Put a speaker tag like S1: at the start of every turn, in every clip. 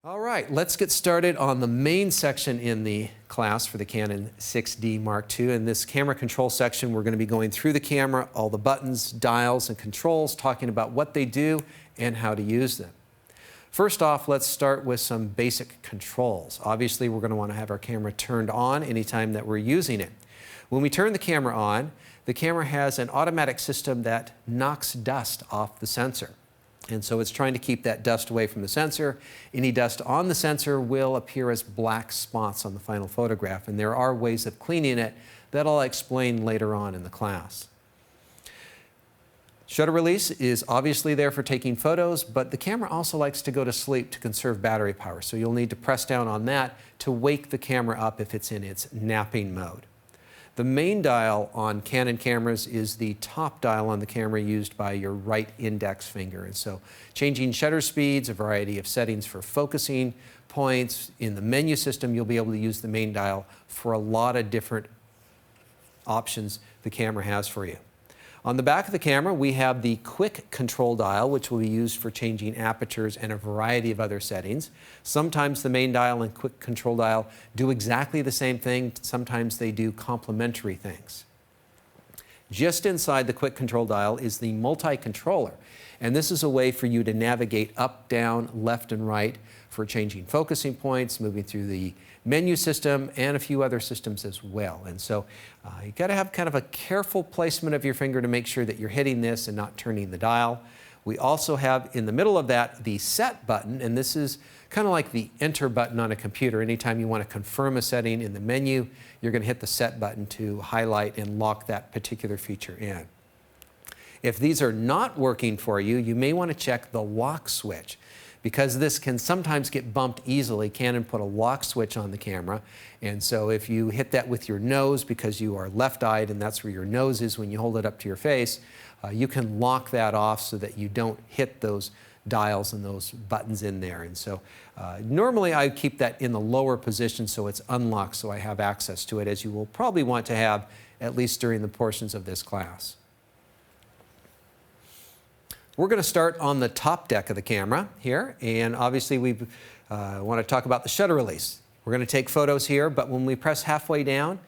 S1: All right, let's get started on the main section in the class for the Canon 6D Mark II. In this camera control section, we're going to be going through the camera, all the buttons, dials, and controls, talking about what they do and how to use them. First off, let's start with some basic controls. Obviously, we're going to want to have our camera turned on anytime that we're using it. When we turn the camera on, the camera has an automatic system that knocks dust off the sensor. And so it's trying to keep that dust away from the sensor. Any dust on the sensor will appear as black spots on the final photograph, and there are ways of cleaning it that I'll explain later on in the class. Shutter release is obviously there for taking photos, but the camera also likes to go to sleep to conserve battery power, so you'll need to press down on that to wake the camera up if it's in its napping mode. The main dial on Canon cameras is the top dial on the camera used by your right index finger. And so changing shutter speeds, a variety of settings for focusing points. In the menu system, you'll be able to use the main dial for a lot of different options the camera has for you. On the back of the camera, we have the quick control dial, which will be used for changing apertures and a variety of other settings. Sometimes the main dial and quick control dial do exactly the same thing. Sometimes they do complementary things. Just inside the quick control dial is the multi-controller, and this is a way for you to navigate up, down, left, and right for changing focusing points, moving through the menu system, and a few other systems as well. And so you've got to have kind of a careful placement of your finger to make sure that you're hitting this and not turning the dial. We also have in the middle of that the set button, and this is kind of like the enter button on a computer. Anytime you want to confirm a setting in the menu, you're going to hit the set button to highlight and lock that particular feature in. If these are not working for you, you may want to check the lock switch. Because this can sometimes get bumped easily, Canon put a lock switch on the camera, and so if you hit that with your nose because you are left-eyed and that's where your nose is when you hold it up to your face, you can lock that off so that you don't hit those dials and those buttons in there. And so normally I keep that in the lower position so it's unlocked so I have access to it, as you will probably want to have at least during the portions of this class. We're going to start on the top deck of the camera here, and obviously we want to talk about the shutter release. We're going to take photos here, but when we press halfway down,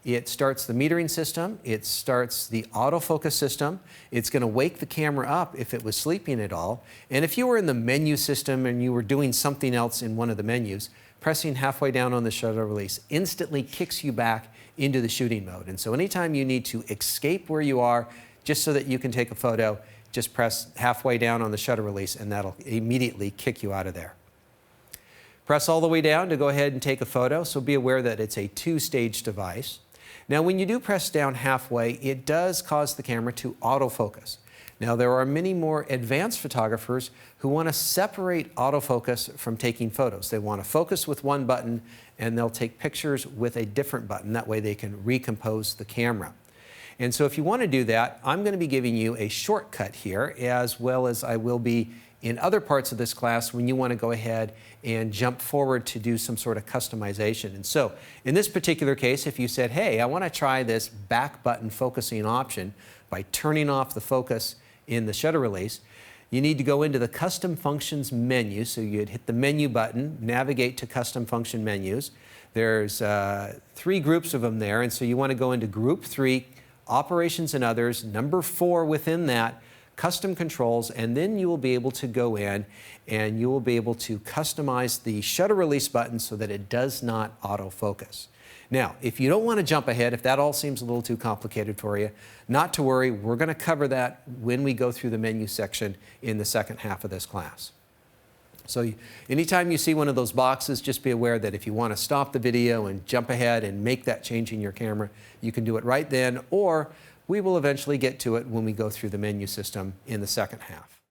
S1: it starts the metering system, it starts the autofocus system, it's going to wake the camera up if it was sleeping at all, and if you were in the menu system and you were doing something else in one of the menus, pressing halfway down on the shutter release instantly kicks you back into the shooting mode. And so anytime you need to escape where you are just so that you can take a photo, just press halfway down on the shutter release and that'll immediately kick you out of there. Press all the way down to go ahead and take a photo, so be aware that it's a two-stage device. Now when you do press down halfway, it does cause the camera to autofocus. Now there are many more advanced photographers who want to separate autofocus from taking photos. They want to focus with one button and they'll take pictures with a different button. That way they can recompose the camera. And so if you want to do that, I'm going to be giving you a shortcut here, as well as I will be in other parts of this class when you want to go ahead and jump forward to do some sort of customization. And so in this particular case, if you said, hey, I want to try this back button focusing option by turning off the focus in the shutter release, you need to go into the custom functions menu. So you'd hit the menu button, navigate to custom function menus. There's 3 groups of them there, and so you want to go into group 3, operations and others, number 4 within that, custom controls, and then you will be able to go in and you will be able to customize the shutter release button so that it does not autofocus. Now, if you don't want to jump ahead, if that all seems a little too complicated for you, not to worry, we're going to cover that when we go through the menu section in the second half of this class. So anytime you see one of those boxes, just be aware that if you want to stop the video and jump ahead and make that change in your camera, you can do it right then, or we will eventually get to it when we go through the menu system in the second half.